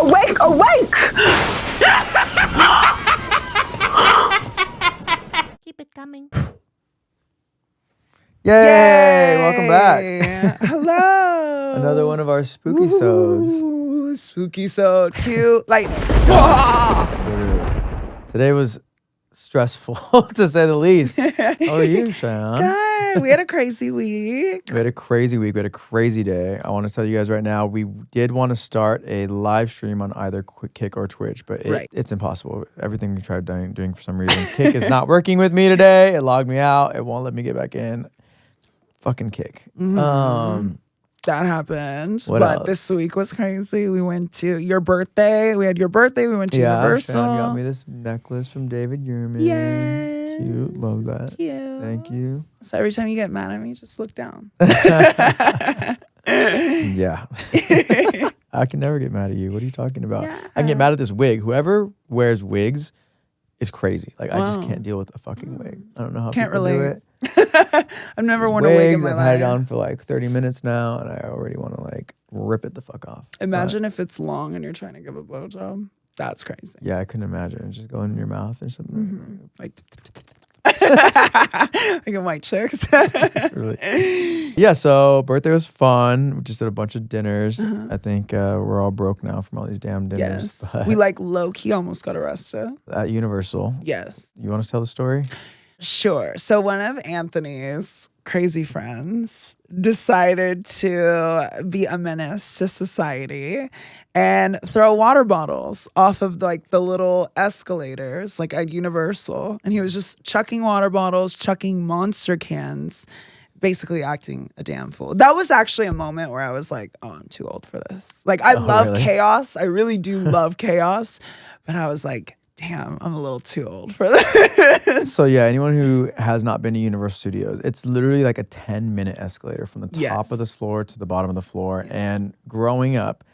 awake, awake! Keep it coming. Yay! Welcome back. Hello. Another one of our spooky sods. Ooh, spooky sode. Cute lightning. Literally. Today was stressful, to say the least. How are you, Shayan? Good. We had a crazy week. We had a crazy week. We had a crazy day. I want to tell you guys right now, we did want to start a live stream on either Kick or Twitch, but it's impossible. Everything we tried doing for some reason. Kick is not working with me today. It logged me out. It won't let me get back in. Fucking Kick. That happened. What but else? this week was crazy. We went to your birthday. We had your birthday. We went to Universal. Shayan got me this necklace from David Yurman. Yes. Cute. Love that. Cute. Thank you. So every time you get mad at me, just look down. Yeah. I can never get mad at you. What are you talking about? Yeah. I can get mad at this wig. Whoever wears wigs is crazy. Like, I just Wow. can't deal with a fucking wig. I don't know how Can't people relate. do it. I've never worn a wig in my I've had it life. on for like 30 minutes now, and I already want to like rip it the fuck off. Imagine if it's long and you're trying to give a blowjob. That's crazy. But, yeah, I couldn't imagine. Just going in your mouth or something. Like, like in white chicks. Really. Yeah, so birthday was fun. We just did a bunch of dinners. I think we're all broke now from all these damn dinners. Yes. But We like low key almost got arrested. at Universal. Yes. You want to tell the story? Sure. So one of Anthony's crazy friends decided to be a menace to society and throw water bottles off of like the little escalators like at Universal. And he was just chucking water bottles, chucking monster cans, basically acting a damn fool. That was actually a moment where I was like, oh, I'm too old for this. Like I love really? chaos. I really do love chaos. But I was like, damn, I'm a little too old for this. So yeah, anyone who has not been to Universal Studios, it's literally like a 10-minute escalator from the top of this floor to the bottom of the floor. And growing up,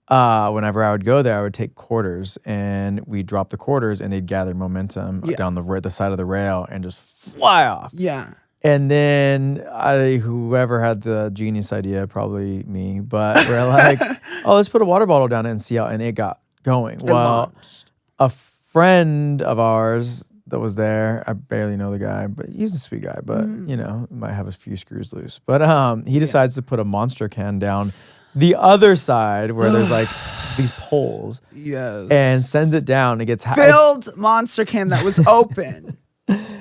whenever I would go there, I would take quarters and we'd drop the quarters and they'd gather momentum down the side of the rail and just fly off. Yeah. And then whoever had the genius idea, probably me, but we're like, oh, let's put a water bottle down it and see how, and it got going. Well, a friend of ours that was there, I barely know the guy, but he's a sweet guy, but you know, might have a few screws loose. But he decides to put a monster can down the other side where there's like these poles. Yes. And sends it down. It gets filled monster can that was open.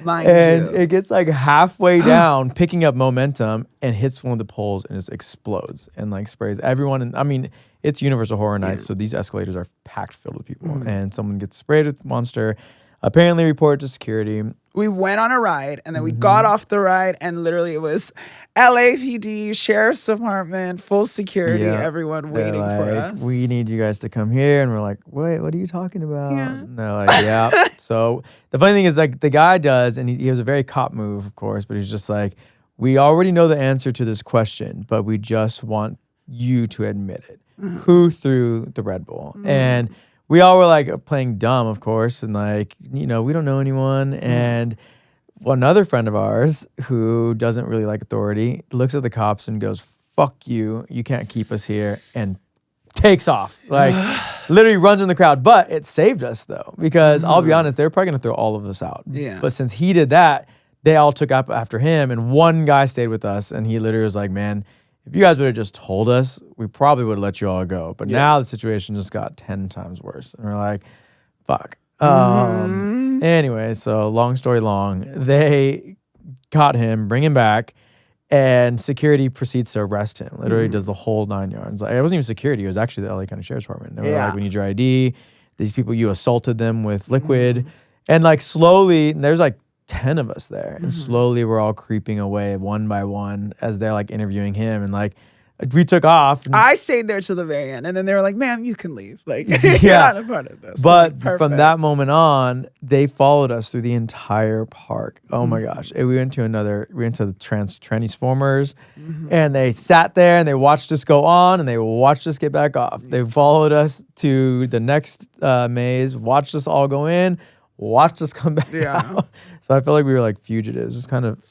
Mind and you. it gets like halfway down, picking up momentum and hits one of the poles and just explodes and like sprays everyone. And I mean, it's Universal Horror Nights, so these escalators are packed filled with people. And someone gets sprayed with monster, apparently reported to security. We went on a ride and then we got off the ride and literally it was LAPD, Sheriff's Department, full security, everyone waiting like, for us. We need you guys to come here. And we're like, wait, what are you talking about? Yeah. And they're like, yeah. So the funny thing is like the guy does, and he was a very cop move, of course, but he's just like, we already know the answer to this question, but we just want you to admit it. Who threw the Red Bull? And we all were like playing dumb, of course, and like, you know, we don't know anyone. And another friend of ours who doesn't really like authority looks at the cops and goes, fuck you, you can't keep us here, and takes off. Like, literally runs in the crowd. But it saved us, though, because I'll be honest, they were probably going to throw all of us out. Yeah. But since he did that, they all took up after him, and one guy stayed with us, and he literally was like, man, if you guys would have just told us, we probably would have let you all go. But now the situation just got 10 times worse. And we're like, fuck. Anyway, so long story long, they caught him, bring him back, and security proceeds to arrest him. Literally does the whole 9 yards. Like, it wasn't even security. It was actually the LA County Sheriff's Department. They were like, we need your ID. These people, you assaulted them with liquid. And like slowly, there's like 10 of us there, and slowly we're all creeping away one by one as they're like interviewing him, and like we took off. I stayed there to the very end, and then they were like, ma'am, you can leave. Like, you're not a part of this. But Like, from that moment on, they followed us through the entire park. Oh my gosh. We went to the Transformers, and they sat there and they watched us go on and they watched us get back off. They followed us to the next maze, watched us all go in, watched us come back out. So I felt like we were like fugitives. It's kind of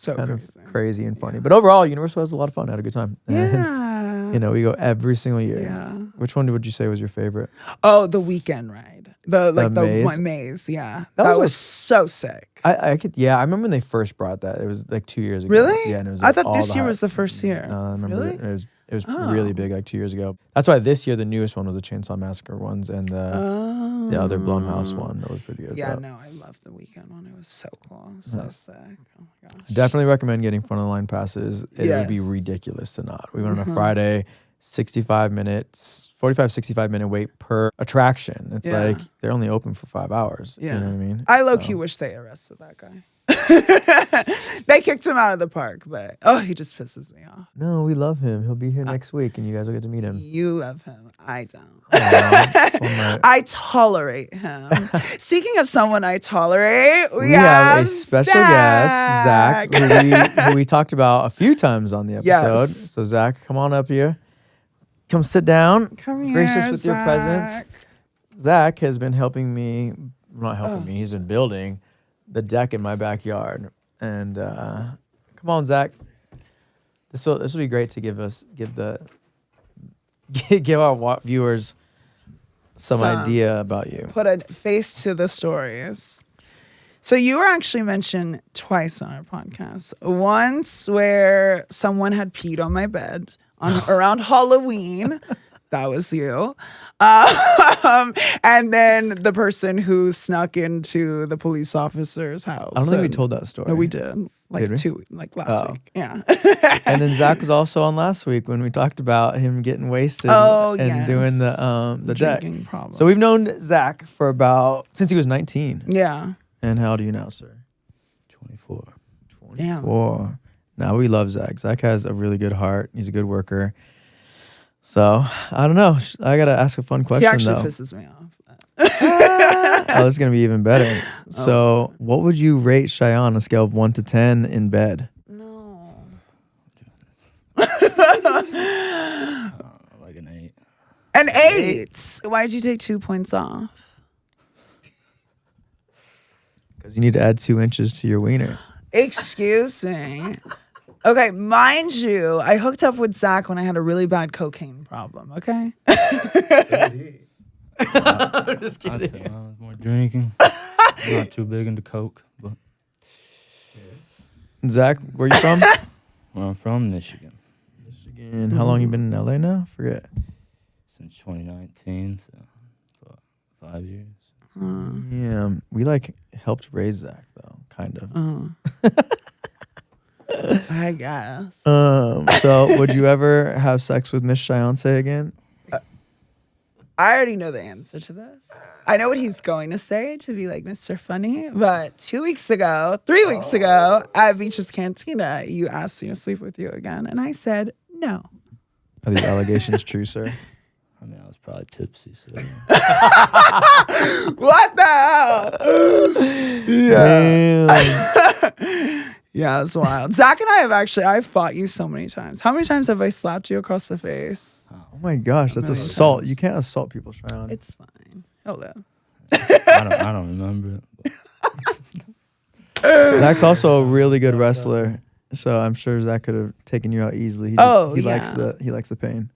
crazy and funny. But overall, Universal has a lot of fun. I had a good time. Yeah. You know, we go every single year. Yeah. Which one would you say was your favorite? Oh, the weekend ride. The maze? maze. Yeah. That That was was so sick. I could, yeah, I remember when they first brought that. It was like 2 years ago. Really? Yeah, and it was I like thought all this the year hype. was the first year. No, I remember Really? it was Oh. really big like 2 years ago. That's why this year the newest one was the Chainsaw Massacre ones and the other Blumhouse one. That was pretty good. Yeah, but no, I loved the weekend one. It was so cool. So sick. Oh my gosh. definitely recommend getting front of the line passes. It would be Yes. ridiculous to not. We went on a Friday, 65 minutes, 45, 65 minute wait per attraction. It's Yeah. like they're only open for 5 hours. Yeah. You know what I mean? I low-key So- wish they arrested that guy. They kicked him out of the park, but he just pisses me off. No, we love him. He'll be here next week and you guys will get to meet him. You love him. I don't. That's one of my- I tolerate him. Speaking of someone I tolerate, we have a special guest, Zach, who we talked about a few times on the episode. Yes. So Zach, come on up here. Come sit down. Come here, Grace us with your Zach. presence. Zach has been helping me, not helping me, he's been building the deck in my backyard. And come on, Zach. This will be great to give our viewers some idea about you. Put a face to the stories. So you were actually mentioned twice on our podcast. Once where someone had peed on my bed around Halloween. That was you. And then the person who snuck into the police officer's house. I don't think we told that story. No, we did. Did we? Last week. Yeah. And then Zach was also on last week when we talked about him getting wasted and yes. doing the deck. Drinking problem. So we've known Zach for since he was 19. Yeah. And how old are you now, sir? 24. Damn. 24. Now we love Zach. Zach has a really good heart. He's a good worker. So I don't know. I gotta ask a fun question. He actually though. pisses me off. Oh, this is gonna be even better. So, what would you rate Shayan on a scale of 1 to 10 in bed? No. Like an 8. An 8. Why'd you take 2 points off? Because you need to add 2 inches to your wiener. Excuse me. Okay, mind you, I hooked up with Zach when I had a really bad cocaine problem, okay? I'm just I'd say I was more drinking. Not too big into coke, but Zach, where you from? where I'm from, Michigan, Michigan. How long you been in LA now? Forget. since 2019, so for 5 years. Yeah, we helped raise Zach though, kind of. I guess. So would you ever have sex with Miss Shayanse again? I already know the answer to this. I know what he's going to say to be like Mr. Funny, but 3 weeks ago at Beach's Cantina, you asked me to sleep with you again, and I said no. Are these allegations true, sir? I mean, I was probably tipsy, so What the hell? Yeah. Yeah, it's wild. Zach and I I've fought you so many times. How many times have I slapped you across the face? Oh my gosh, that's Many assault. times. You can't assault people, Shayan. It's fine. Hello. I don't remember it. Zach's also a really good wrestler, so I'm sure Zach could have taken you out easily. He likes the pain.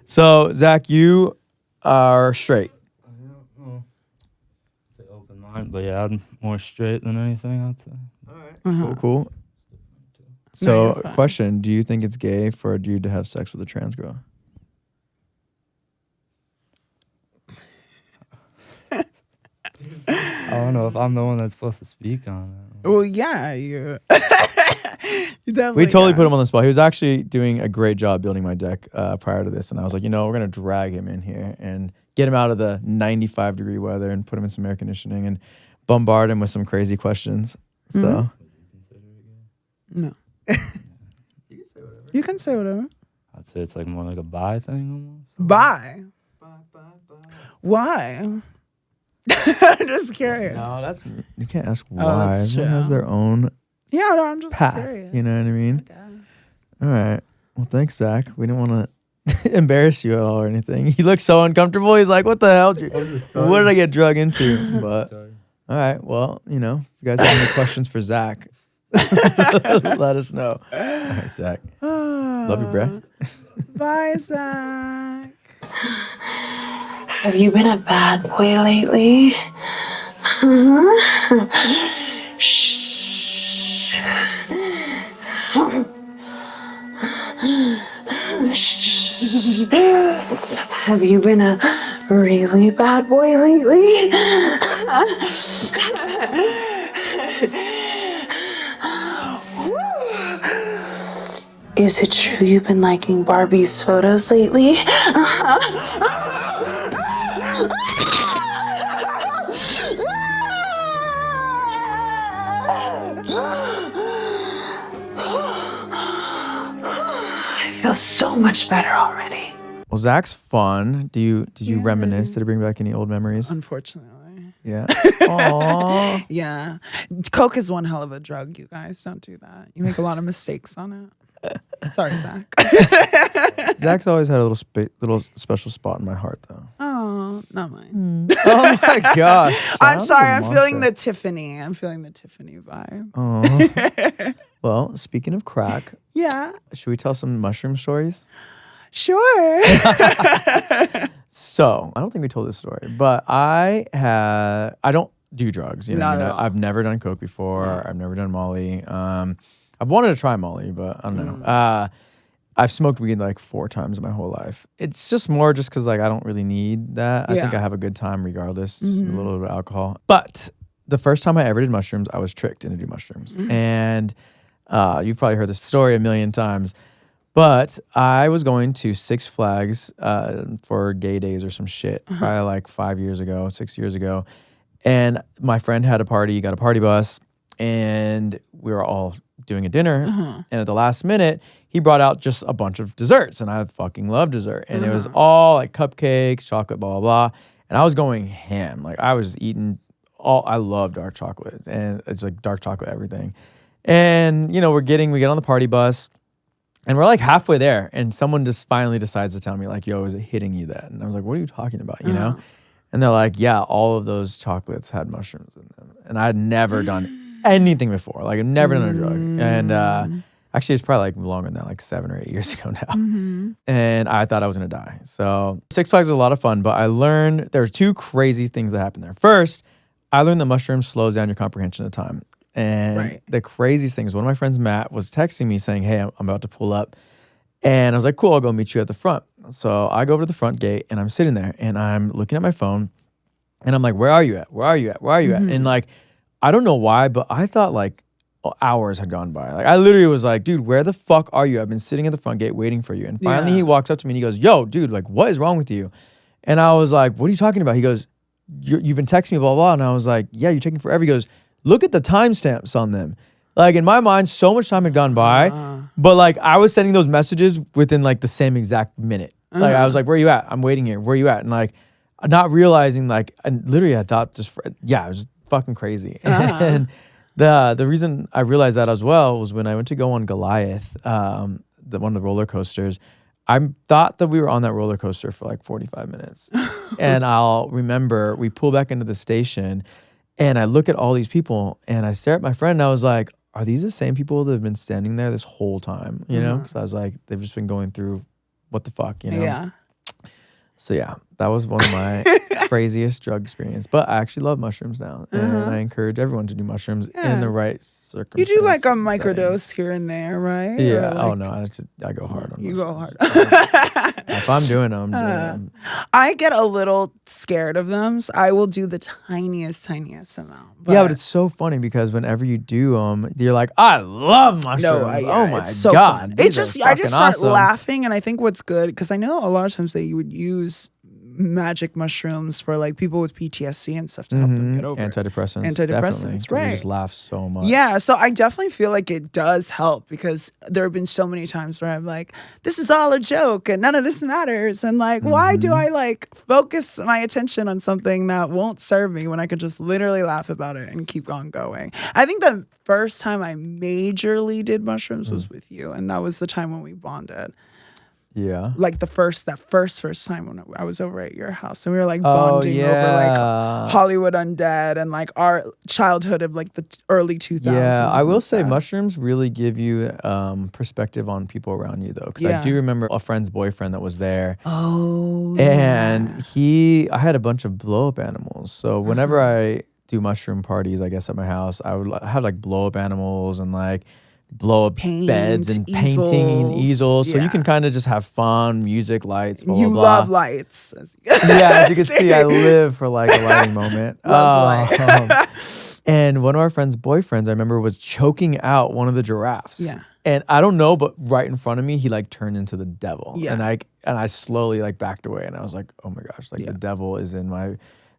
So Zach, you are straight. Say open mind, but yeah, I'm more straight than anything, I'd say. Cool. No, So, you're fine. question: do you think it's gay for a dude to have sex with a trans girl? I don't know if I'm the one that's supposed to speak on it. Well, yeah, you. You definitely. We totally got- put him on the spot. He was actually doing a great job building my deck prior to this, and I was like, we're gonna drag him in here and get him out of the 95-degree weather and put him in some air conditioning and bombard him with some crazy questions. So, No. You can say whatever. I'd say it's like more like a bi thing almost. Bye. Why? I'm just curious. no, you can't ask why. Oh, that's Everyone has true. their own Yeah, no, I'm just path. curious. You know what I mean? Guess. All right. Well, thanks, Zach. We didn't want to embarrass you at all or anything. He looks so uncomfortable. He's like, "What the hell? What did I get drug into?" But all right. Well, if you guys have any questions for Zach, let us know. All right, Zach. Love your breath. Bye, Zach. Have you been a bad boy lately? Shh. Have you been a really bad boy lately? Is it true you've been liking Barbie's photos lately? I feel so much better already. Well, Zach's fun. Did you reminisce? Did it bring back any old memories? Unfortunately. Yeah. Aww. Yeah. Coke is one hell of a drug, you guys. Don't do that. You make a lot of mistakes on it. Sorry, Zach. Zach's always had a little special spot in my heart, though. Oh, not mine. Oh my gosh. I'm sorry. I'm Monster. feeling the Tiffany. I'm feeling the Tiffany vibe. Aw. Well, speaking of crack, Yeah. should we tell some mushroom stories? Sure. So, I don't think we told this story, but I don't do drugs. You know, Not at all. I've never done coke before. Yeah. I've never done Molly. I've wanted to try Molly, but I don't know. I've smoked weed like 4 times in my whole life. It's just more just because like I don't really need that. I think Yeah. I have a good time regardless. Just a little bit of alcohol. But the first time I ever did mushrooms, I was tricked into doing mushrooms. And you've probably heard this story a million times. But I was going to Six Flags for gay days or some shit, probably like 6 years ago. And my friend had a party, got a party bus, and we were all doing a dinner. And at the last minute, he brought out just a bunch of desserts. And I fucking love dessert. And it was all like cupcakes, chocolate, blah, blah, blah. And I was going ham. Like I was eating I love dark chocolate. And it's like dark chocolate everything. And, you know, we get on the party bus. And we're like halfway there, and someone just finally decides to tell me, like, yo, is it hitting you that? And I was like, what are you talking about, you know? And they're like, yeah, all of those chocolates had mushrooms in them. And I had never done anything before. Like, I've never done a drug. And actually, it's probably like longer than that, like 7 or 8 years ago now. And I thought I was going to die. So Six Flags was a lot of fun, but I learned there were 2 crazy things that happened there. First, I learned that mushrooms slows down your comprehension of time. And the craziest thing is one of my friends, Matt, was texting me saying, hey, I'm about to pull up. And I was like, cool, I'll go meet you at the front. So I go over to the front gate and I'm sitting there and I'm looking at my phone and I'm like, where are you at? Where are you at? Where are you at? And like, I don't know why, but I thought like hours had gone by. Like I literally was like, dude, where the fuck are you? I've been sitting at the front gate waiting for you. And finally he walks up to me and he goes, yo, dude, like what is wrong with you? And I was like, what are you talking about? He goes, you've been texting me, blah, blah, blah. And I was like, yeah, you're taking forever. He goes, look at the timestamps on them. Like in my mind, so much time had gone by, but like I was sending those messages within like the same exact minute. Like I was like, where are you at? I'm waiting here. Where are you at? And like not realizing like, and literally I thought it was just fucking crazy. And the reason I realized that as well was when I went to go on Goliath, one of the roller coasters. I thought that we were on that roller coaster for like 45 minutes. And I'll remember we pull back into the station and I look at all these people and I stare at my friend and I was like, are these the same people that have been standing there this whole time? You know? Because I was like, they've just been going through what the fuck, you know? Yeah. So yeah, that was one of my craziest drug experience. But I actually love mushrooms now. And I encourage everyone to do mushrooms in the right You circumstances. do like a microdose here and there, right? Yeah. Or like, Oh no, I go hard on you mushrooms. go hard. If I'm doing them, I'm doing them. I get a little scared of them. So I will do the tiniest amount. But it's so funny because whenever you do them, you're like, I love mushrooms. Oh my it's so God. fun. These are I just start fucking awesome. laughing, and I think what's good because I know a lot of times that you would use magic mushrooms for like people with PTSD and stuff to help them get over it. Antidepressants. Antidepressants, definitely, 'cause You right. just laugh so much. Yeah, so I definitely feel like it does help because there have been so many times where I'm like, this is all a joke and none of this matters. And like, why do I like focus my attention on something that won't serve me when I could just literally laugh about it and keep on going? I think the first time I majorly did mushrooms was with you. And that was the time when we bonded. Yeah. Like that first time when I was over at your house, and we were like Oh, bonding over like yeah. Hollywood Undead and like our childhood of like the early 2000s. Yeah, I will and say stuff. mushrooms really give you perspective on people around you, though. Because I Yeah. do remember a friend's boyfriend that was there. Oh, And yeah. I had a bunch of blow up animals. So whenever I do mushroom parties, I guess at my house, I would have like blow up animals and like blow up beds and painting and easels. So you can kind of just have fun, music, lights, blah, You blah, blah. love lights. Yeah, as you can see, I live for like a lighting moment. Loves light. And one of our friend's boyfriends, I remember, was choking out one of the giraffes. Yeah. And I don't know, but right in front of me, he like turned into the devil. Yeah. And I slowly like backed away, and I was like, oh my gosh, like the devil is in my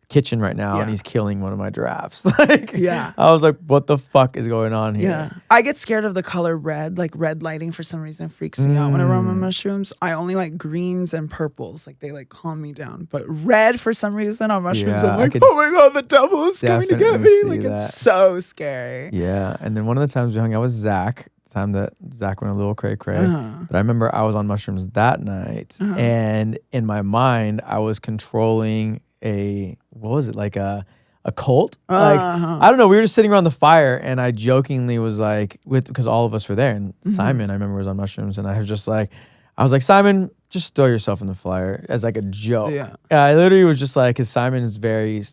kitchen right now, and he's killing one of my giraffes. Like, I was like, what the fuck is going on here? Yeah. I get scared of the color red. Like red lighting for some reason freaks me out whenever I'm on mushrooms. I only like greens and purples. Like they like calm me down. But red for some reason on mushrooms, Yeah, I'm like, oh my God, the devil is coming to get definitely me. see Like that. it's so scary. Yeah. And then one of the times we hung out with Zach, the time that Zach went a little cray-cray. But I remember I was on mushrooms that night, and in my mind, I was controlling like a cult. Like, I don't know, we were just sitting around the fire, and I jokingly was like, because all of us were there, and Simon, I remember, was on mushrooms, and I was like, Simon, just throw yourself in the fire, as like a joke. Yeah. I literally was just like, because Simon is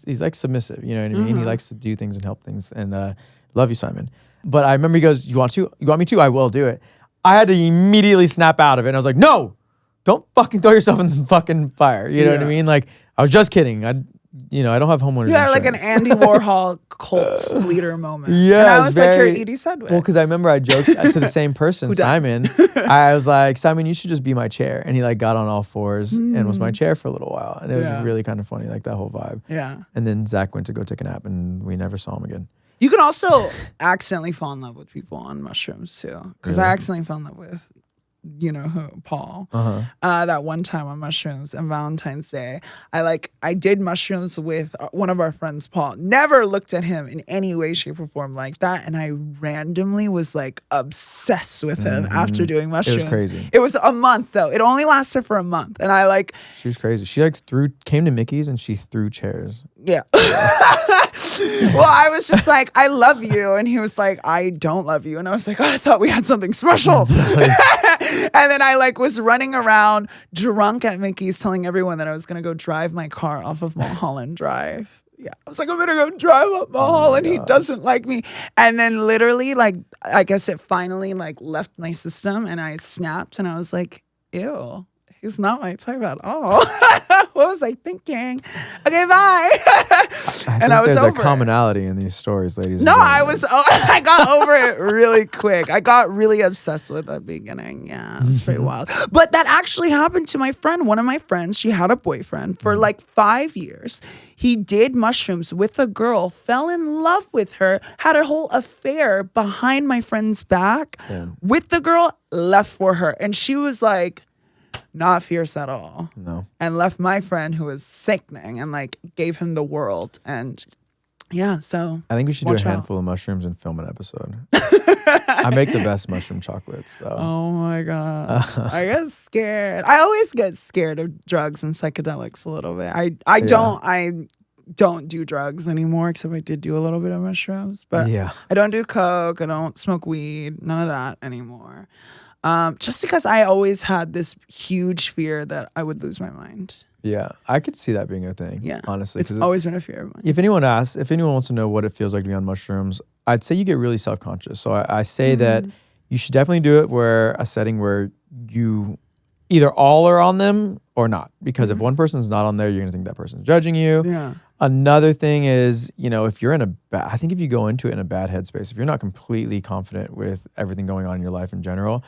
he's like submissive, you know what I mean? He likes to do things and help things, and love you, Simon. But I remember he goes, you want me to? I will do it. I had to immediately snap out of it, and I was like, no, don't fucking throw yourself in the fucking fire. You know what I mean? Like, I was just kidding. I don't have homeowners insurance. Like an Andy Warhol cult leader moment. Yeah. And I was like your Edie Sedgwick. Well, because I remember I joked to the same person, Simon. I was like, Simon, you should just be my chair. And he like got on all fours and was my chair for a little while. And it was really kind of funny, like that whole vibe. Yeah. And then Zach went to go take a nap, and we never saw him again. You can also accidentally fall in love with people on mushrooms too. Because I accidentally fell in love with, you know who, Paul. That one time on mushrooms on Valentine's Day, I did mushrooms with one of our friends, Paul. Never looked at him in any way, shape, or form like that, and I randomly was like obsessed with him after doing mushrooms. It was crazy. It was a month though. It only lasted for a month, and I like. She was crazy. She like came to Mickey's and she threw chairs. Yeah. Well, I was just like, I love you. And he was like, I don't love you. And I was like, oh, I thought we had something special. And then I like was running around drunk at Mickey's telling everyone that I was going to go drive my car off of Mulholland Drive. Yeah. I was like, I'm going to go drive up Mulholland. He doesn't like me. And then literally, like, I guess it finally like left my system, and I snapped, and I was like, ew. He's not my type at all. What was I thinking? Okay, bye. And I was there's over a commonality in these stories, ladies. No, I got over it really quick. I got really obsessed with the beginning. Yeah, it was pretty wild. But that actually happened to my friend. One of my friends, she had a boyfriend for like 5 years. He did mushrooms with a girl, fell in love with her, had a whole affair behind my friend's back with the girl, left for her. And she was like, not fierce at all. No. And left my friend, who was sickening, and like gave him the world. And yeah, so I think we should do a handful of mushrooms and film an episode. I make the best mushroom chocolates. So. Oh my God. I get scared. I always get scared of drugs and psychedelics a little bit. I don't do drugs anymore, except I did do a little bit of mushrooms. But I don't do coke. I don't smoke weed. None of that anymore. Just because I always had this huge fear that I would lose my mind. Yeah, I could see that being a thing. Yeah, honestly, it's always been a fear of mine. If anyone wants to know what it feels like to be on mushrooms, I'd say you get really self-conscious. So I say that you should definitely do it a setting where you either all are on them or not. Because if one person's not on there, you're gonna think that person's judging you. Yeah. Another thing is, if you're I think if you go into it in a bad headspace, if you're not completely confident with everything going on in your life in general,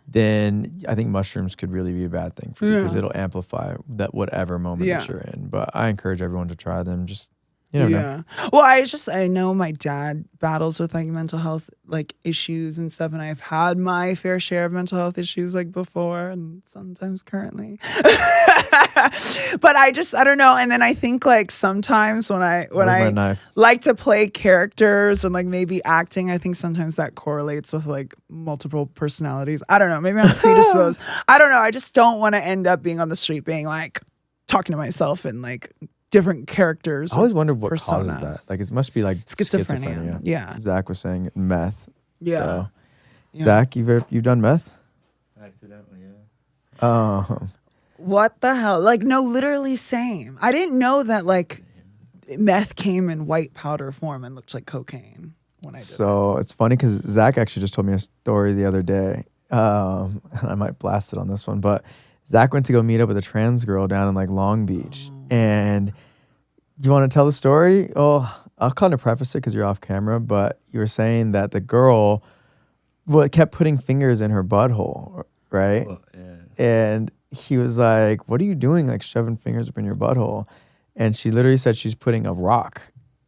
then I think mushrooms could really be a bad thing for you, because it'll amplify that whatever moment that you're in. But I encourage everyone to try them. Just, you never know. Well, I know my dad battles with like mental health like issues and stuff, and I've had my fair share of mental health issues like before and sometimes currently. But I don't know. And then I think like sometimes when I my knife? like to play characters and like maybe acting, I think sometimes that correlates with like multiple personalities. I don't know. Maybe I'm predisposed. I don't know. I just don't want to end up being on the street being like talking to myself and like different characters. I always wondered what personas. causes that. Like it must be like schizophrenia. Yeah. Zach was saying meth. Yeah. So. Yeah. Zach, you've done meth? Accidentally, yeah. Oh. What the hell? Like, no, literally same. I didn't know that like meth came in white powder form and looked like cocaine when I did So it's funny because Zach actually just told me a story the other day. And I might blast it on this one, but Zach went to go meet up with a trans girl down in like Long Beach. And do you want to tell the story? Oh, I'll kind of preface it because you're off camera, but you were saying that the girl kept putting fingers in her butthole, right? Well, yeah. And he was like, "What are you doing? Like shoving fingers up in your butthole?" And she literally said she's putting a rock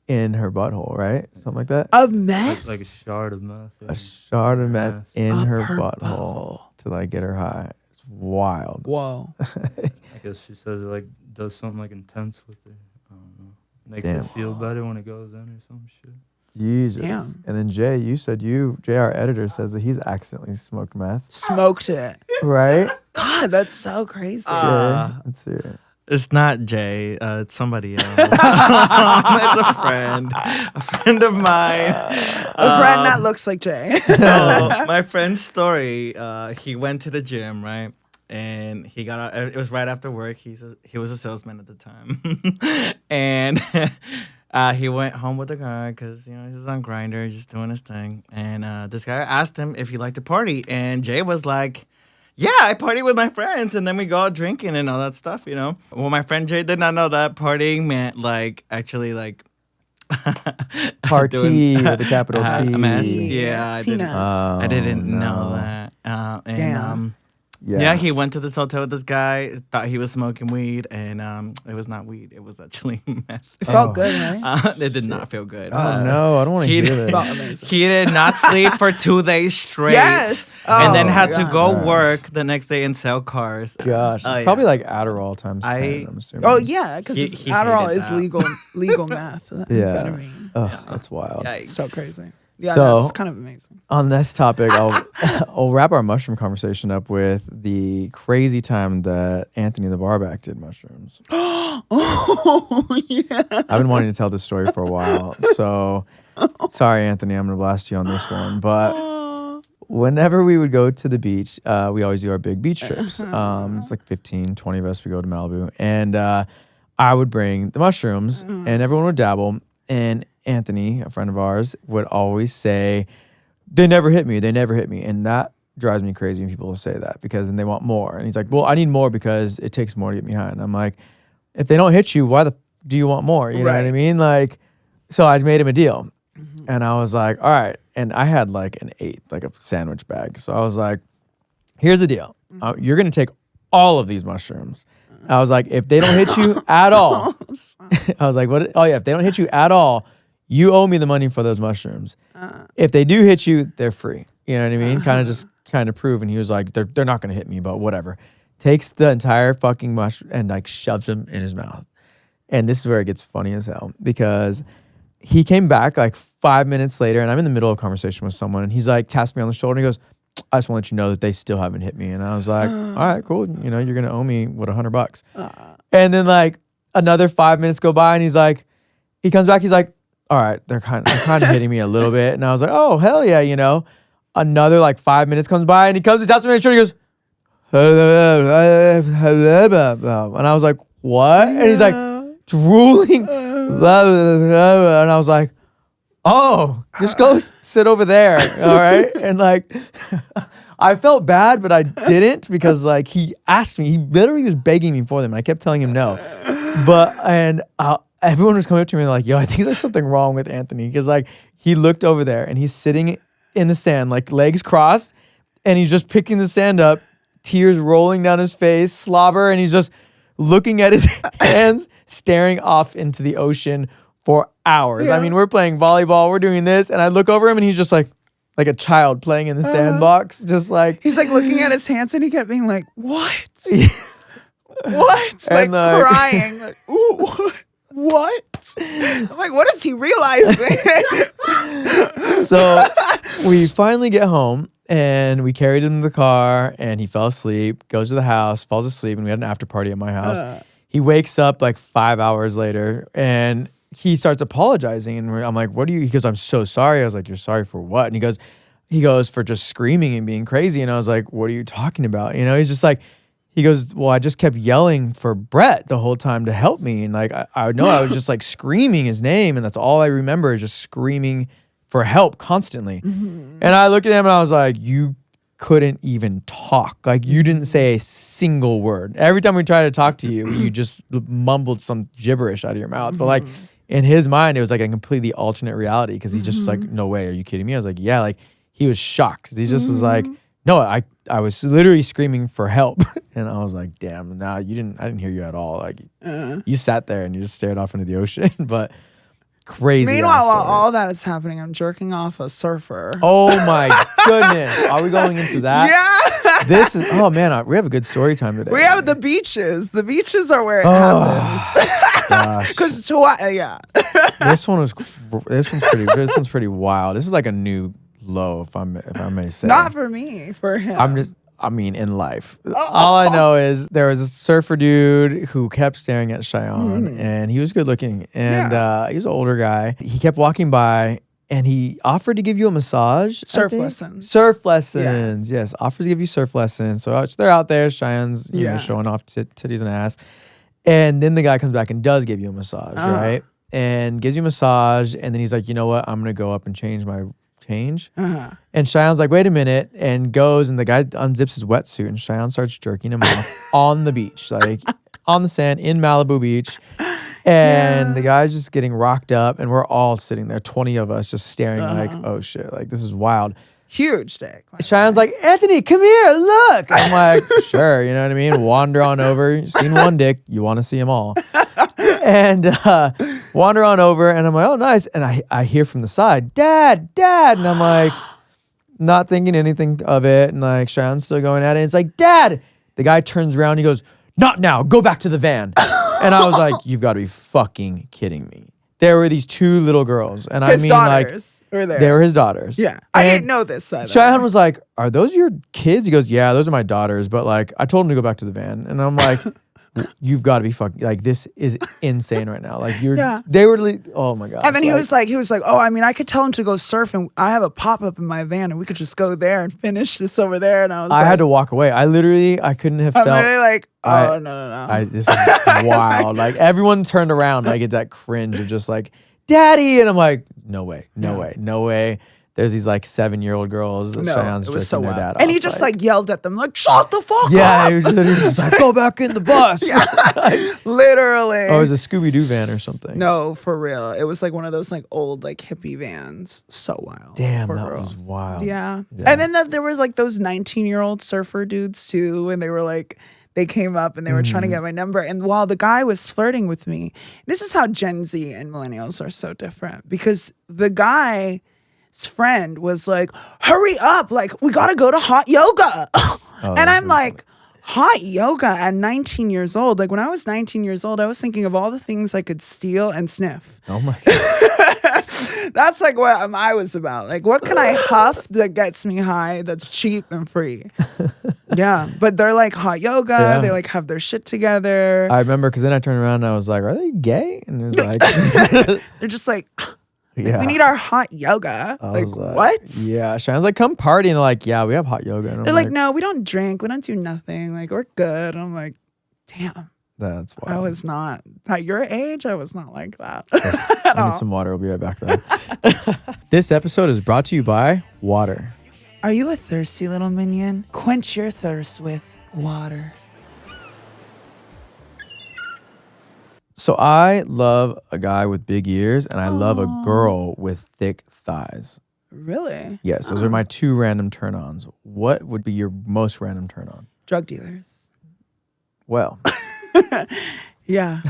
in her butthole, right? Something like that. Of meth? Like a shard of meth. A shard of meth in Up her her butthole butthole. to like get her high. It's wild. Whoa. I guess she says it like does something like intense with it. I don't know. Makes Damn. it feel better when it goes in or some shit. Jesus. Damn. And then Jay, you said Jay, our editor, says that he's accidentally smoked meth, Smoked it. right? God, that's so crazy. Jay, let's hear it. It's not Jay. It's somebody else. It's a friend of mine. A friend that looks like Jay. So my friend's story. He went to the gym, right? And he got out. It was right after work. He was a salesman at the time, and he went home with a guy because he was on Grindr, just doing his thing. And this guy asked him if he liked to party, and Jay was like, "Yeah, I party with my friends, and then we go out drinking and all that stuff, you know." Well, my friend Jay did not know that partying meant actually Party with a capital T. meth. Yeah, I Tina. didn't. I didn't know no. that. Damn. Yeah, he went to this hotel with this guy, thought he was smoking weed, and it was not weed. It was actually meth. It felt good, right? It did not feel good. Oh no, I don't want to he hear did- that. Felt amazing. He did not sleep for 2 days straight. Yes. And then Oh, had my to God. go Gosh. work the next day and sell cars. Gosh, Oh, it's yeah. probably like Adderall times 10, I'm assuming. Oh yeah, because He Adderall hated is that. legal meth. Yeah. Amphetamine. Ugh, that's wild. Yikes. So crazy. Yeah, So- that's kind of amazing. On this topic, I'll wrap our mushroom conversation up with the crazy time that Anthony the Barback did mushrooms. Oh yeah. I've been wanting to tell this story for a while. So sorry, Anthony, I'm going to blast you on this one. But whenever we would go to the beach, we always do our big beach trips. It's like 15, 20 of us. We go to Malibu. And I would bring the mushrooms and everyone would dabble. And Anthony, a friend of ours, would always say, "They never hit me. They never hit me." And that drives me crazy when people say that because then they want more. And he's like, "Well, I need more because it takes more to get me high." And I'm like, if they don't hit you, why do you want more? You know what I Right. mean? Like, so I made him a deal. And I was like, all right. And I had like an 8, like a sandwich bag. So I was like, here's the deal. You're going to take all of these mushrooms. I was like, if they don't hit you at all, I was like, what? Oh yeah, if they don't hit you at all, you owe me the money for those mushrooms. If they do hit you, they're free. You know what I mean? Kind of prove. And he was like, they're not going to hit me, but whatever. Takes the entire fucking mushroom and like shoves them in his mouth. And this is where it gets funny as hell because he came back like 5 minutes later and I'm in the middle of a conversation with someone and he's like, taps me on the shoulder and he goes, "I just want to let you know that they still haven't hit me." And I was like, all right, cool. You know, you're going to owe me $100. And then like another 5 minutes go by and he comes back. He's like, all right, they're kind of hitting me a little bit. And I was like, oh, hell yeah. You know, another like 5 minutes comes by and he comes and taps me on the shoulder. He goes, and I was like, what? And he's like drooling. And I was like, oh, just go sit over there. All right. And like, I felt bad, but I didn't because like he asked me, he literally was begging me for them. And I kept telling him no. And everyone was coming up to me like, yo, I think there's something wrong with Anthony. Cause like he looked over there and he's sitting in the sand, like legs crossed, and he's just picking the sand up, tears rolling down his face, slobber, and he's just looking at his hands, staring off into the ocean for hours. Yeah. I mean, we're playing volleyball, we're doing this, and I look over him and he's just like a child playing in the sandbox, just like He's like looking at his hands and he kept being like, "What? What? Like, And, like- crying. Like, ooh, what? I'm like, what is he realizing? So we finally get home and we carried him to the car and he fell asleep, goes to the house, falls asleep, and we had an after party at my house. He wakes up like 5 hours later and he starts apologizing. And I'm like, what are you? He goes, I'm so sorry. I was like, you're sorry for what? And he goes, for just screaming and being crazy. And I was like, what are you talking about? You know, he's just like, he goes, well, I just kept yelling for Brett the whole time to help me. And like, I know I was just like screaming his name. And that's all I remember is just screaming for help constantly. And I looked at him and I was like, you couldn't even talk. Like, you didn't say a single word. Every time we tried to talk to you, you just mumbled some gibberish out of your mouth. But like, in his mind, it was like a completely alternate reality because he just was like, no way, are you kidding me? I was like, yeah, like he was shocked. He just was like, no, I was literally screaming for help. And I was like, damn, I didn't hear you at all. Like you sat there and you just stared off into the ocean. But crazy. Meanwhile, while all that is happening, I'm jerking off a surfer. Oh my goodness. Are we going into that? Yeah. This is, oh man, we have a good story time today. We have the beaches. The beaches are where it happens. Gosh. Because yeah. This one's pretty wild. This is like a new low, if I may say. Not for me, for him. I mean, in life. All I know is there was a surfer dude who kept staring at Shayan, and he was good looking, and he was an older guy. He kept walking by, and he offered to give you a massage. Surf lessons. Surf lessons. Yes, offers to give you surf lessons. So they're out there, Shayan's showing off titties and ass. And then the guy comes back and does give you a massage, right? And gives you a massage, and then he's like, you know what? I'm going to go up and change my change. And Shayan's like, wait a minute, and goes, and the guy unzips his wetsuit, and Shayan starts jerking him off on the beach, like on the sand in Malibu Beach. And the guy's just getting rocked up, and we're all sitting there, 20 of us, just staring like, oh shit, like this is wild. Huge dick. Shayan's like, Anthony, come here, look. I'm like, sure, you know what I mean? Wander on over. You've seen one dick, you want to see them all. And wander on over, and I'm like, oh, nice. And I hear from the side, Dad. And I'm like, not thinking anything of it. And like, Shayan's still going at it. It's like, Dad. The guy turns around, he goes, not now, go back to the van. And I was like, you've got to be fucking kidding me. There were these two little girls, and His daughters like, were there. they were his daughters. Yeah. I didn't know this. By the Shayan way. was like, are those your kids? He goes, yeah, those are my daughters. But like, I told him to go back to the van. And I'm like, you've got to be fucking, like, this is insane right now. Like, they were, oh my God. And then he was like, oh, I mean, I could tell him to go surf, and I have a pop-up in my van, and we could just go there and finish this over there. And I had to walk away. I couldn't have I'm felt. literally like, oh, no. This is wild. Like, everyone turned around. I get that cringe of just like, Daddy. And I'm like, no way. There's these like 7-year-old girls that Shayan's jerking their dad off. And he just like yelled at them, like, shut the fuck up. Yeah, he was literally just like, go back in the bus. Literally. Oh, it was a Scooby-Doo van or something. No, for real. It was like one of those like old like hippie vans. So wild. Damn, Poor that girls. was wild. Yeah. And then there was like those 19-year-old surfer dudes too, and they were like, they came up and they were trying to get my number. And while the guy was flirting with me, this is how Gen Z and millennials are so different, because the guy's friend was like, hurry up, like, we gotta go to hot yoga. And I'm like, hot yoga at 19 years old? Like, when I was 19 years old, I was thinking of all the things I could steal and sniff. Oh my God. That's like what I was about. Like, what can I huff that gets me high, that's cheap and free? Yeah, but they're like hot yoga. Yeah. They like have their shit together. I remember because then I turned around and I was like, are they gay? And it was like, They're just like, yeah. we need our hot yoga. I Like, was what? Yeah. Shayan's like, come party. And they're like, yeah, we have hot yoga. And I'm They're like, no, we don't drink. We don't do nothing. Like, we're good. And I'm like, damn. That's why. I was not, at your age, I was not like that. I need some water. I'll be right back though. This episode is brought to you by water. Are you a thirsty little minion? Quench your thirst with water. So I love a guy with big ears and I love a girl with thick thighs. Really? Yes, those are my two random turn-ons. What would be your most random turn-on? Drug dealers. Well, Yeah.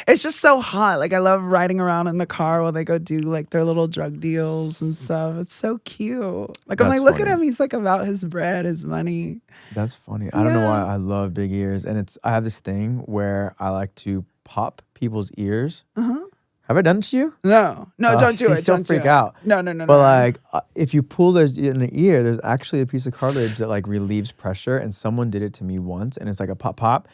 It's just so hot. Like I love riding around in the car while they go do like their little drug deals and stuff. It's so cute. Like I'm That's like, look at funny. him. He's like about his bread, his money. That's funny. I don't know why Yeah. I love big ears, and I have this thing where I like to pop people's ears. Have I done it to you? No, don't do see, it. still Don't do freak it. out. No. But like, if you pull in the ear, there's actually a piece of cartilage that like relieves pressure, and someone did it to me once, and it's like a pop,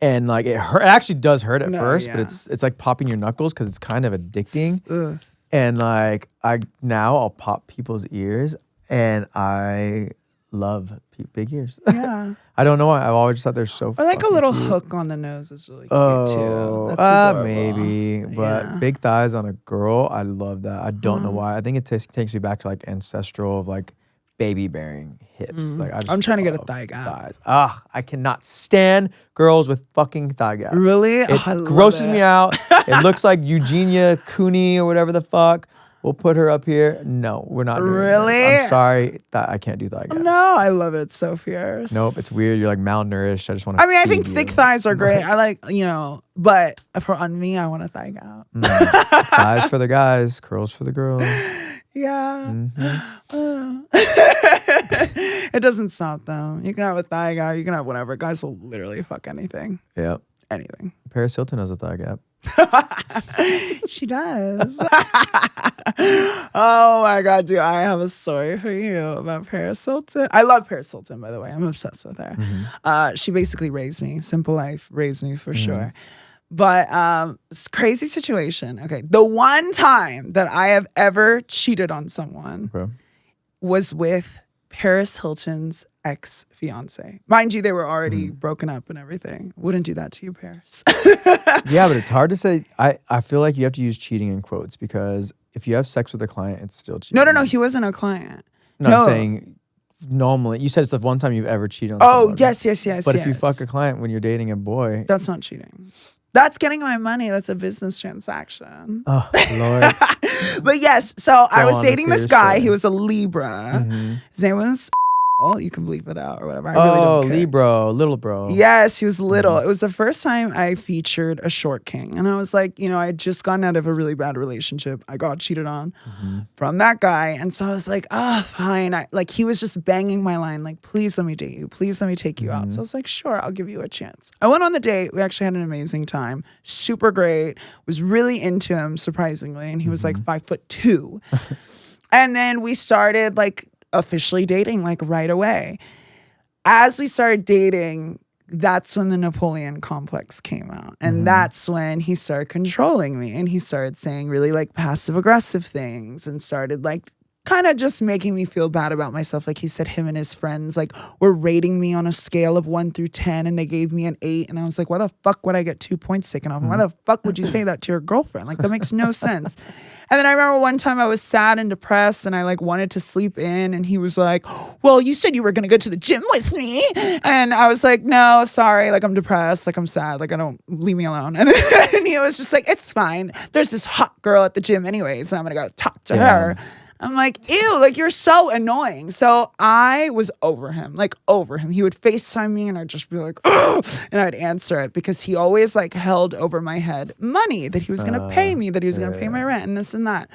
and like it hurt. It actually does hurt at first, but yeah. it's like popping your knuckles because it's kind of addicting. Ugh. And like I'll pop people's ears, and I love big ears. Yeah. I don't know why. I've always just thought they're so. Or like a fucking little cute. hook on the nose is really cute Oh, too. That's adorable. maybe, but Yeah. big thighs on a girl, I love that. I don't know Uh-huh. why. I think it takes me back to like ancestral of like baby bearing hips. Like I'm trying to get a love thigh gap. Thighs. I cannot stand girls with fucking thigh gaps. Really? It Oh, I love grosses it. me out. It looks like Eugenia Cooney or whatever the fuck. We'll put her up here. No, we're not doing Really? this. I'm sorry. I can't do thigh gaps. No, I love it. So fierce. Nope, it's weird. You're like malnourished. I just want to. I mean, I think thick thighs are great. I like, but on me, I want a thigh gap. Thighs for the guys, curls for the girls. Yeah. Mm-hmm. It doesn't stop though. You can have a thigh gap. You can have whatever. Guys will literally fuck anything. Yep. Anything. Paris Hilton has a thigh gap. She does. Oh my God, dude. I have a story for you about Paris Hilton. I love Paris Hilton, by the way. I'm obsessed with her. She basically raised me. Simple Life raised me for sure. But it's a crazy situation. Okay. The one time that I have ever cheated on someone Okay. was with Paris Hilton's ex-fiance. Mind you, they were already broken up and everything. Wouldn't do that to you, Paris. Yeah, but it's hard to say. I feel like you have to use cheating in quotes because if you have sex with a client, it's still cheating. No. He wasn't a client. No, no. I'm saying normally. You said it's the one time you've ever cheated on Oh, someone. yes. But if you fuck a client when you're dating a boy. That's not cheating. That's getting my money. That's a business transaction. Oh, Lord. But yes, so I was on, let's dating hear this your guy. story. He was a Libra. His name was you can bleep it out or whatever. I really Oh, don't care. Libro, little bro. Yes, he was little. It was the first time I featured a short king. And I was like, I had just gotten out of a really bad relationship. I got cheated on from that guy. And so I was like, fine. He was just banging my line, like, please let me date you. Please let me take you out. So I was like, sure, I'll give you a chance. I went on the date. We actually had an amazing time. Super great. Was really into him, surprisingly. And he was like 5'2". And then we started officially dating right away. As we started dating, that's when the Napoleon complex came out. And that's when he started controlling me and he started saying really passive aggressive things and started kind of just making me feel bad about myself. He said him and his friends were rating me on a scale of 1 through 10 and they gave me an 8. And I was like, why the fuck would I get 2 points taken off? Why the fuck would you say that to your girlfriend? That makes no sense. And then I remember one time I was sad and depressed and I wanted to sleep in and he was like, well, you said you were going to go to the gym with me. And I was like, no, sorry. I'm depressed. I'm sad. Leave me alone. And then he was just like, it's fine. There's this hot girl at the gym anyways. And I'm going to go talk to her. I'm like, ew, you're so annoying. So I was over him. He would FaceTime me and I'd just be like, ugh, and I'd answer it because he always held over my head money that he was going to pay me, that he was going to pay my rent and this and that.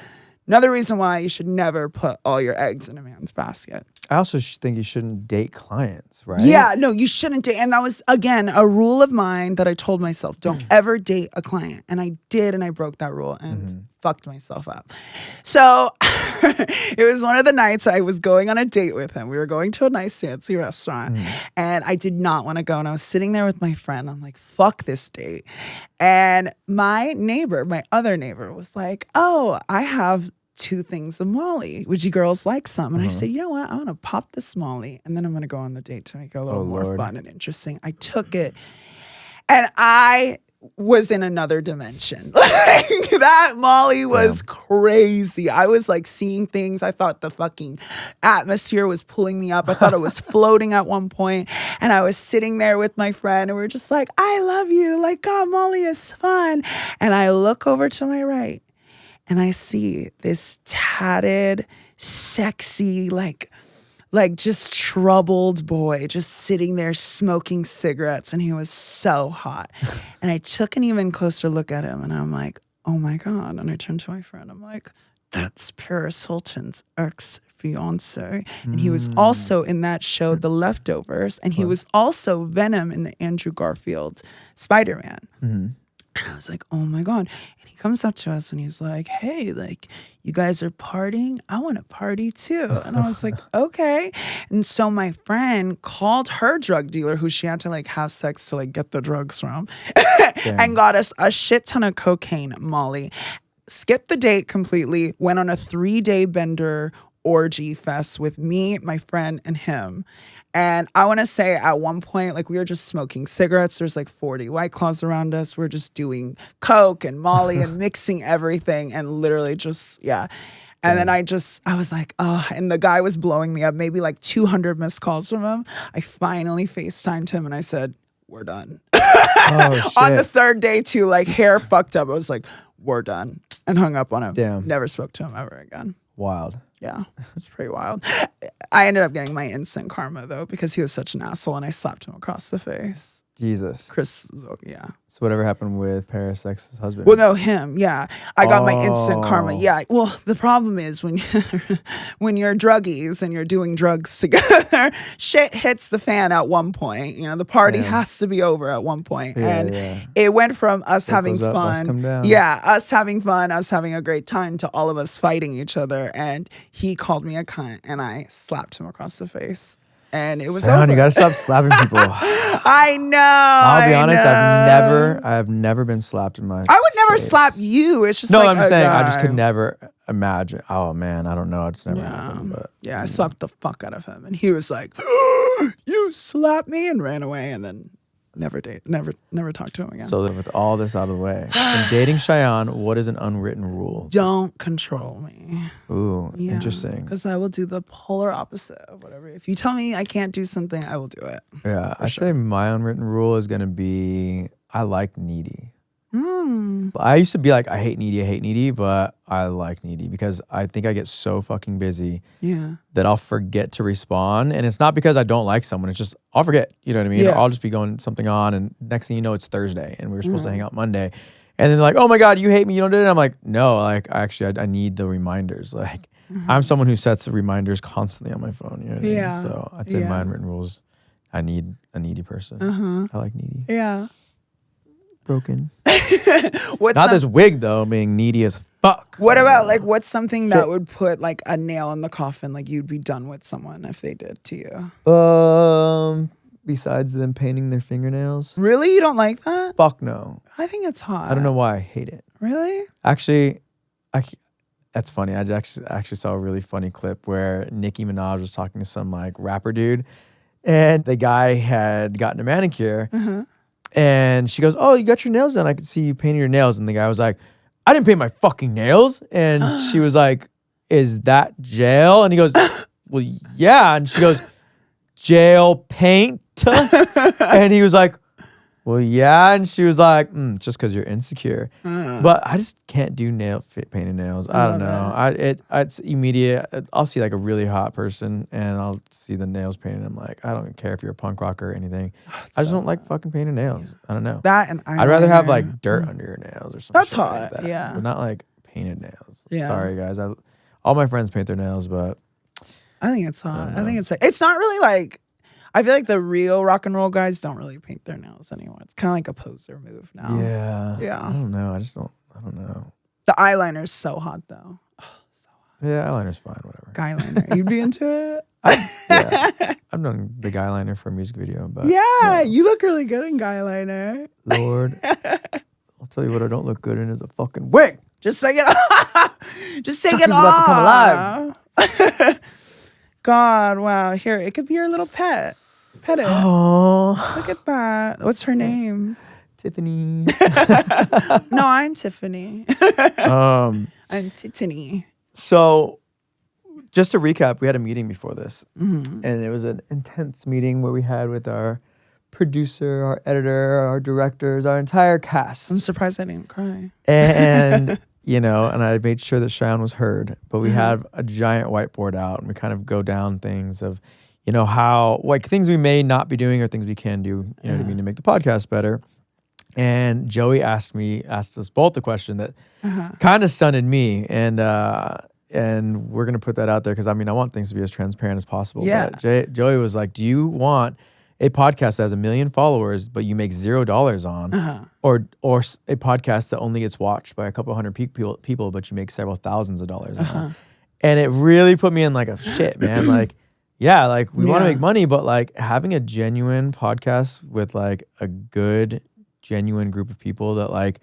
Another reason why you should never put all your eggs in a man's basket. I also think you shouldn't date clients, right? Yeah, no, you shouldn't date. And that was, again, a rule of mine that I told myself, don't ever date a client. And I did, and I broke that rule and fucked myself up. So it was one of the nights I was going on a date with him. We were going to a nice fancy restaurant and I did not want to go. And I was sitting there with my friend. I'm like, fuck this date. And my other neighbor was like, oh, I have 2 things of Molly. Would you girls like some? And I said, you know what? I want to pop this Molly and then I'm going to go on the date to make it a little more fun and interesting. I took it and I was in another dimension. That Molly was crazy. I was seeing things. I thought the fucking atmosphere was pulling me up. I thought it was floating at one point. And I was sitting there with my friend and we were just like, I love you. God, Molly is fun. And I look over to my right and I see this tatted, sexy, like just troubled boy, just sitting there smoking cigarettes, and he was so hot. And I took an even closer look at him, and I'm like, oh my God. And I turned to my friend, I'm like, that's Paris Hilton's ex-fiance. And he was also in that show, The Leftovers, and he was also Venom in the Andrew Garfield Spider-Man. And I was like, oh my God. And he comes up to us and he's like, hey, like, you guys are partying? I want to party too. And I was like, okay. And so my friend called her drug dealer, who she had to like have sex to like get the drugs from, and got us a shit ton of cocaine, Molly. Skipped the date completely, went on a 3-day bender orgy fest with me, my friend, and him. And I want to say at one point, like, we were just smoking cigarettes. There's like 40 White Claws around us. We're just doing coke and Molly and mixing everything and literally just, yeah. And then I was like, oh, and the guy was blowing me up, maybe like 200 missed calls from him. I finally FaceTimed him and I said, we're done. Oh, shit. On the 3rd day too, like hair fucked up. I was like, we're done. And hung up on him. Damn. Never spoke to him ever again. Wild. Yeah, it's pretty wild. I ended up getting my instant karma though, because he was such an asshole and I slapped him across the face. Jesus. Chris, yeah. So whatever happened with Paris' ex-husband? Well, no, him. Yeah, I got my instant karma. Yeah. Well, the problem is when when you're druggies and you're doing drugs together, shit hits the fan at one point. You know, the party has to be over at one point. And it went from us having goes up, must come fun. down. Yeah, us having fun, us having a great time, to all of us fighting each other. And he called me a cunt, and I slapped him across the face. And it was over. You gotta stop slapping people. I know. I'll be honest. know. I've never been slapped in my. I would never face. slap you. It's just No, like I'm a saying guy. I just could never imagine. Oh man, I don't know. It's never happened. But Yeah, I slapped the fuck out of him, and he was like, "You slapped me," and ran away, and then never talked to him again. so with all this out of the way, in dating Shayan, what is an unwritten rule? Don't control me. Ooh, interesting. Because I will do the polar opposite of whatever. If you tell me I can't do something, I will do it. Yeah, I say my unwritten rule is gonna be I like needy. I used to be like, I hate needy, but I like needy because I think I get so fucking busy that I'll forget to respond. And it's not because I don't like someone. It's just, I'll forget. You know what I mean? Yeah. I'll just be going something on, and next thing you know, it's Thursday and we were supposed to hang out Monday. And then they're like, oh my God, you hate me, you don't do it. I'm like, no, like I need the reminders. Like I'm someone who sets reminders constantly on my phone. You know what I mean? So I'd say my unwritten rules, I need a needy person. I like needy. Yeah. Broken. What's Not this wig though, being needy as fuck. What about like what's something that would put like a nail in the coffin? Like you'd be done with someone if they did to you. Besides them painting their fingernails? Really? You don't like that? Fuck no. I think it's hot. I don't know why I hate it. Really? Actually, that's funny. I actually saw a really funny clip where Nicki Minaj was talking to some like rapper dude, and the guy had gotten a manicure. And she goes, oh, you got your nails done. I could see you painting your nails. And the guy was like, I didn't paint my fucking nails. And she was like, is that jail? And he goes, well, yeah. And she goes, jail paint? And he was like, well, yeah. And she was like, just because you're insecure. But I just can't do painted nails. I don't know. It's immediate. I'll see like a really hot person and I'll see the nails painted. I'm like, I don't care if you're a punk rocker or anything. I just don't like fucking painted nails. I don't know. That and I'd rather have like dirt under your nails or something. That's hot. Like that. Yeah. But not like painted nails. Yeah. Sorry, guys. All my friends paint their nails, but I think it's hot. I think it's not really like, I feel like the real rock and roll guys don't really paint their nails anymore. It's kind of like a poser move now. yeah. I don't know. I don't know. The eyeliner's so hot though. Oh, so hot. Yeah, eyeliner's fine, whatever. Guy liner. You'd be into it? I've done the guy liner for a music video, but Yeah, you look really good in guy liner. Lord, I'll tell you what I don't look good in is a fucking wig. Just take it off. Just take it Chucky's off. about to come alive. God, wow. Here, it could be your little pet. Pet it. Oh, Look at that. What's her name? Tiffany. No, I'm Tiffany. I'm Tiffany. So, just to recap, we had a meeting before this, and it was an intense meeting where we had with our producer, our editor, our directors, our entire cast. I'm surprised I didn't cry. And you know, and I made sure that Shayan was heard. But we have a giant whiteboard out, and we kind of go down things of, you know, how, like, things we may not be doing or things we can do, you know what I mean, to make the podcast better. And Joey asked us both the question that kind of stunned me. And we're going to put that out there because, I mean, I want things to be as transparent as possible. Yeah. But Joey was like, do you want a podcast that has 1 million followers, but you make $0 on, or a podcast that only gets watched by a couple hundred people, but you make several thousands of dollars on? And it really put me in like, a shit, man. Like, yeah, like we want to make money, but like having a genuine podcast with like a good, genuine group of people that like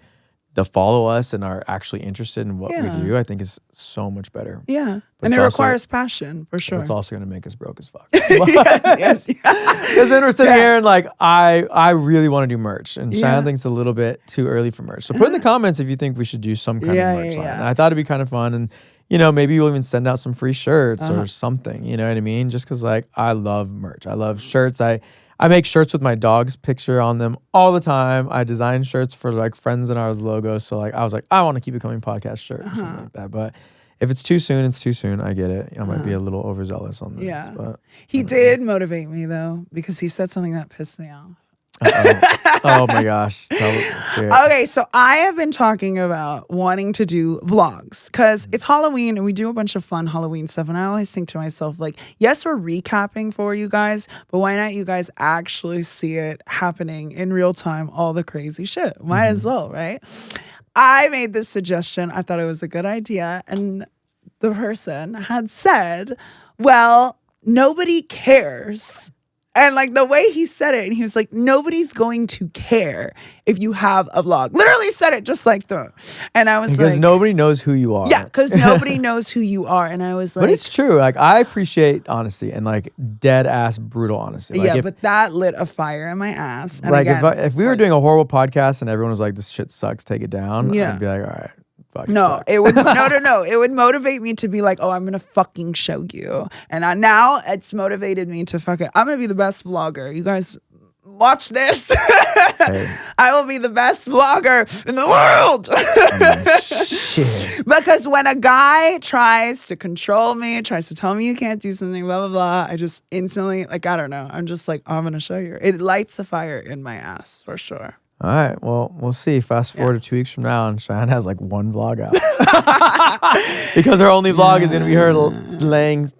that follow us and are actually interested in what we do, I think is so much better. Yeah. But And it it's also- requires passion for sure. It's also going to make us broke as fuck. Yes. Because then we're sitting here and like, I really want to do merch. And Yeah. Shayan thinks it's a little bit too early for merch. So put in the comments if you think we should do some kind of merch line. And I thought it'd be kind of fun. And, you know, maybe we'll even send out some free shirts or something. You know what I mean? Just because like, I love merch. I love shirts. I make shirts with my dog's picture on them all the time. I design shirts for like friends in our logos. So like, I was like, I want to keep it coming podcast shirt or something like that. But if it's too soon, it's too soon. I get it. I might be a little overzealous on this. Yeah. But He did motivate me though, because he said something that pissed me off. oh my gosh. Okay, so I have been talking about wanting to do vlogs because it's Halloween and we do a bunch of fun Halloween stuff. And I always think to myself, like, yes, we're recapping for you guys, but why not you guys actually see it happening in real time, all the crazy shit? Might as well, right? I made this suggestion. I thought it was a good idea. And the person had said, well, nobody cares. And like the way he said it, and he was like, nobody's going to care if you have a vlog. Literally said it just like that. And I was because like, nobody knows who you are. yeah, because nobody knows who you are. And I was like, but it's true. Like I appreciate honesty and like dead ass brutal honesty. Like yeah, if, but that lit a fire in my ass. And like again, if we were doing a horrible podcast and everyone was like, this shit sucks, take it down. Yeah. I'd be like, all right. Fuck, no, sucks. it would no. It would motivate me to be like, oh, I'm gonna fucking show you. And now it's motivated me to fucking. I'm gonna be the best vlogger. You guys watch this. Hey. I will be the best vlogger in the world. Shit. Because when a guy tries to control me, tries to tell me you can't do something, blah blah blah, I just instantly like I don't know. I'm just like, oh, I'm gonna show you. It lights a fire in my ass for sure. All right. Well, we'll see. Fast forward to 2 weeks from now, and Shayan has like one vlog out because her only vlog is gonna be her laying,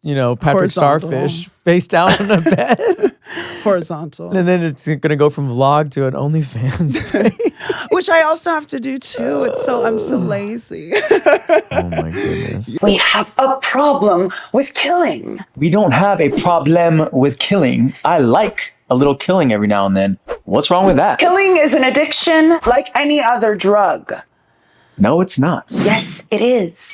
you know, Patrick Horizontal. Starfish face down on a bed, Horizontal. and then it's gonna go from vlog to an OnlyFans page. Which I also have to do too. I'm so lazy. Oh my goodness. We have a problem with killing. We don't have a problem with killing. I like a little killing every now and then. What's wrong with that? Killing is an addiction like any other drug. No, it's not. Yes, it is.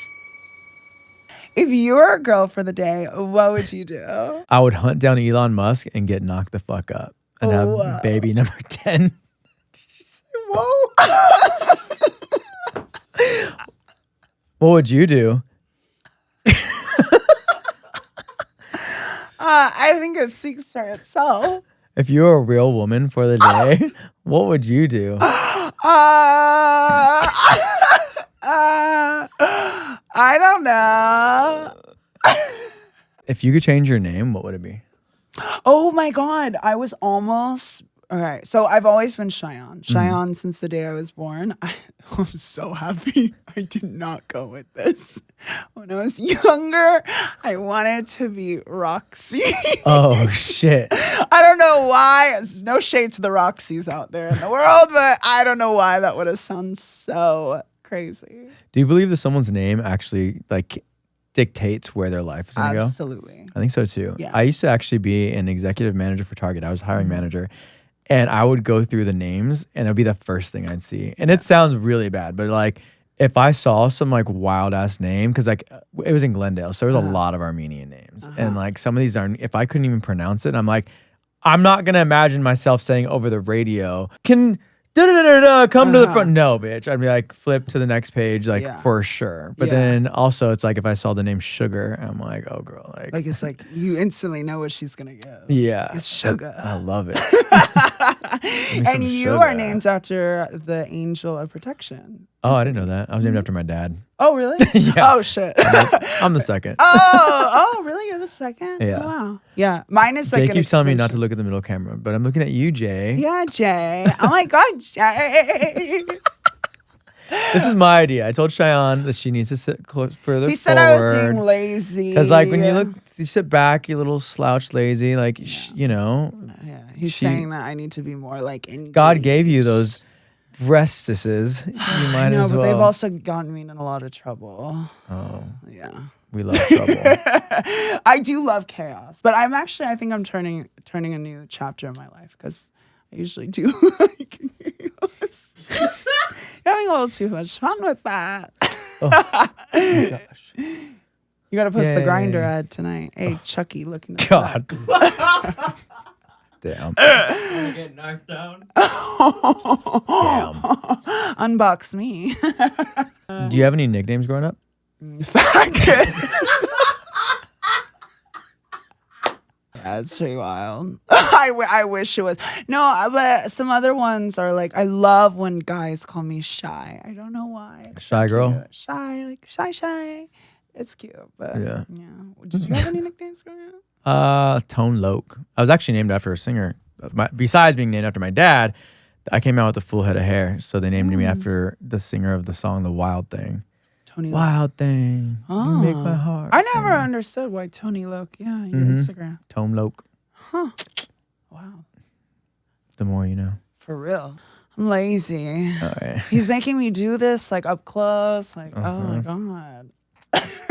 If you were a girl for the day, what would you do? I would hunt down Elon Musk and get knocked the fuck up and have baby number 10. Whoa. What would you do? I think it speaks for itself. If you were a real woman for the day, what would you do? I don't know. If you could change your name, what would it be? Oh my God. I was almost. Okay. So I've always been Shayan. Shayan since the day I was born. I'm so happy I did not go with this. When I was younger, I wanted to be Roxy. Oh, shit. I don't know why. There's no shade to the Roxys out there in the world, but I don't know why that would have sounded so crazy. Do you believe that someone's name actually like dictates where their life is going to go? Absolutely. I think so too. Yeah. I used to actually be an executive manager for Target. I was a hiring manager. And I would go through the names and it'd be the first thing I'd see. And it sounds really bad, but like if I saw some like wild ass name, because like it was in Glendale, so there was a lot of Armenian names. And like some of these aren't, if I couldn't even pronounce it, I'm like, I'm not going to imagine myself saying over the radio, can come to the front. No, bitch. I'd be like, flip to the next page, like for sure. But then also it's like if I saw the name Sugar, I'm like, oh girl, like Like it's like you instantly know what she's gonna get. yeah. It's sugar. I love it. me some And you sugar. are named after the angel of protection. Oh, I didn't know that. I was named after my dad. Oh, really? Yeah. Oh, shit. I'm the second. Oh, really? You're the second? Yeah. Oh, wow. Yeah. Mine is like Jay an keeps telling me not to extension. look at the middle camera, but I'm looking at you, Jay. Yeah, Jay. Oh my God, Jay. This is my idea. I told Shayan that she needs to sit further He said I was being lazy. Because like when you sit back, you little slouch lazy, like you know. Yeah, he's saying that I need to be more like engaged. God gave you those breastises. You might No, as but well. they've also gotten me in a lot of trouble. Oh, Yeah. we love trouble. I do love chaos, but I think I'm turning a new chapter in my life because I usually do like chaos. You're having a little too much fun with that. Oh my gosh. You gotta post the Yay. Grinder ad tonight. Hey, Chucky looking at God. Damn. Get knifed down. Damn. Unbox me. Do you have any nicknames growing up? Faggot. Yeah, it's pretty wild. I wish it was. No, but some other ones are like, I love when guys call me shy. I don't know why. It's so Shy girl? cute. Shy, like shy. It's cute, but Yeah. Did you have any nicknames growing up? Tone Loc. I was actually named after a singer. Besides being named after my dad, I came out with a full head of hair, so they named me after the singer of the song "The Wild Thing." Tony Loc. Wild thing, you make my heart. I never sing. understood why Tony Loc. Yeah, your Mhm. Instagram. Tone Loc. Huh. Wow. The more you know. For real. I'm lazy. All right. He's making me do this like up close. Like, oh Uh-huh. my God.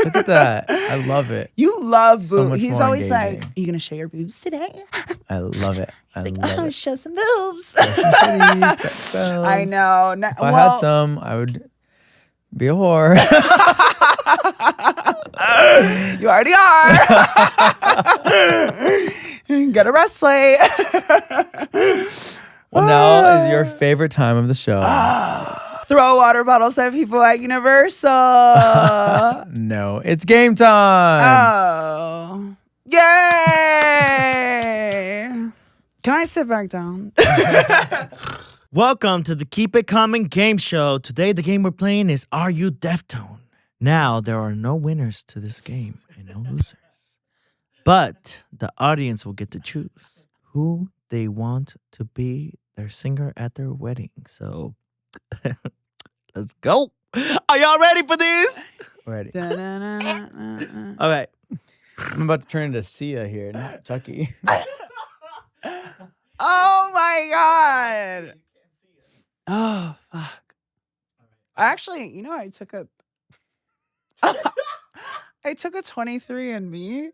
Look at that. I love it. You love So boobs. much He's more always engaging. like, you gonna show your boobs today? I love it. I He's like, love oh, it. show some boobs. Titties, sex bells. I know. If I had some, I would be a whore. You already are. Get a rest slate. Well, now is your favorite time of the show. Throw water bottles at people at Universal. No, it's game time. Oh. Yay. Can I sit back down? Welcome to the Keep It Coming game show. Today, the game we're playing is Are You Deftone? Now, there are no winners to this game and no losers. But the audience will get to choose who they want to be their singer at their wedding. So, let's go. Are y'all ready for this? Ready. Da-na-na-na-na. All right. I'm about to turn into Sia here, not Chucky. Oh my God. Oh, fuck. Actually, you know, I took a 23andMe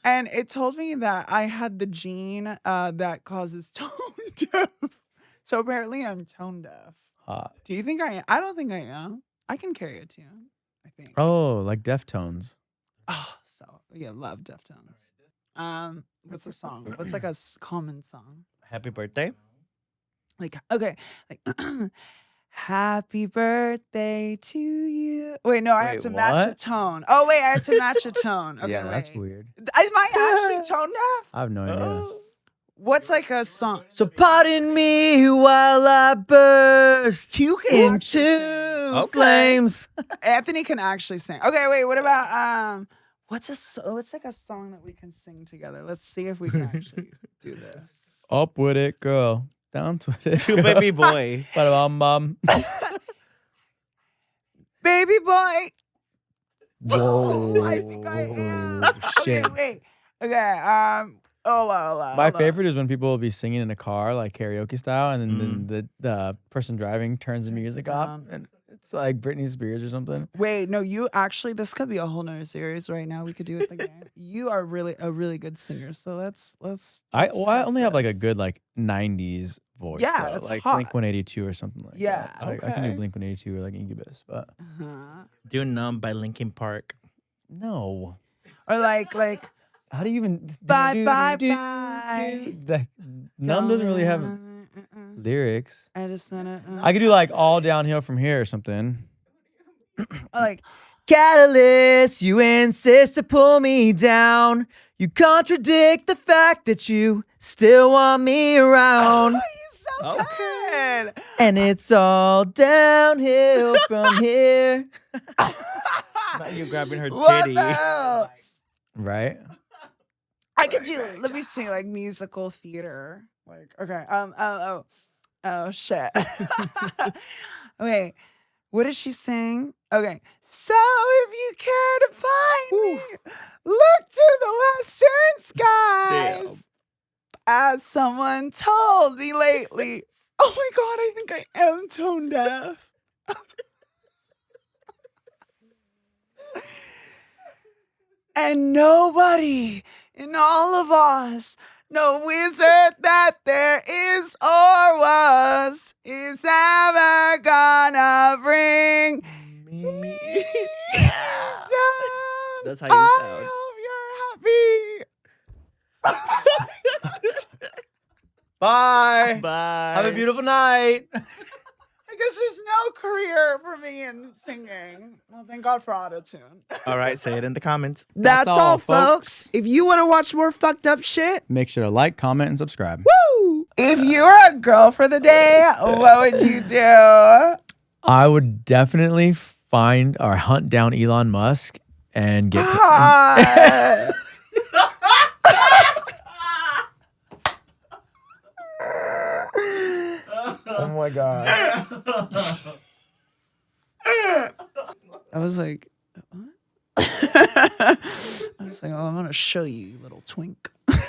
and it told me that I had the gene that causes tone deaf. So apparently I'm tone deaf. Hot. Do you think I am? I don't think I am. I can carry a tune, I think. Oh, like Deftones. Oh, so yeah, love Deftones. What's a song? What's like a common song? Happy birthday. Like, okay, like happy birthday to you. Wait, no, I have Wait, to match a what? tone. Oh wait, I have to match a tone. Okay, Yeah, that's wait. weird. Am I actually tone deaf? I have no idea. What's like a song? So pardon me while I burst You can actually into sing. Okay. flames. Anthony can actually sing. Okay, wait. What about what's like a song that we can sing together? Let's see if we can actually do this. Up with it, girl. Down with it. You baby boy. Ba-da-bum-bum. Baby boy. Whoa. I think I am. Shit. Okay, wait. Okay. Oh, My favorite is when people will be singing in a car, like karaoke style, and then the person driving turns the music off, and it's like Britney Spears or something. Wait, no, you actually, this could be a whole nother series right now. We could do it again. You are really a really good singer, so let's. I test only have like a this. good like '90s voice. Yeah, though, it's like hot. Blink 182 or something like Yeah, that. Like, I can do okay. Blink 182 or like Incubus, but Uh-huh. Do Numb by Linkin Park. no. Or like How do you even bye bye do- bye. That Numb doesn't really have lyrics. I just wanna. I could do like All Downhill from Here or something. Like Catalyst, you insist to pull me down. You contradict the fact that you still want me around. he's good. And it's all downhill from here. Now you're grabbing her What titty. the hell? Right? I could do. Let me see, like musical theater. Like, okay. Oh, shit. Okay. What is she saying? Okay. So if you care to find me, look to the western skies. As someone told me lately. Oh my God, I think I am tone deaf. And nobody in all of us, no wizard that there is or was, is ever gonna bring me down. That's how you sound. I hope you're happy. Bye. Bye. Have a beautiful night. I guess there's no career for me in singing. Well, thank God for autotune. All right, say it in the comments. That's all, all, folks. If you want to watch more fucked up shit, Make sure to like, comment, and subscribe. woo! If you were a girl for the day, what would you do? I would definitely find or hunt down Elon Musk and get Hot. Oh my God. I was like, what? I was like, oh, I'm gonna show you, you little twink.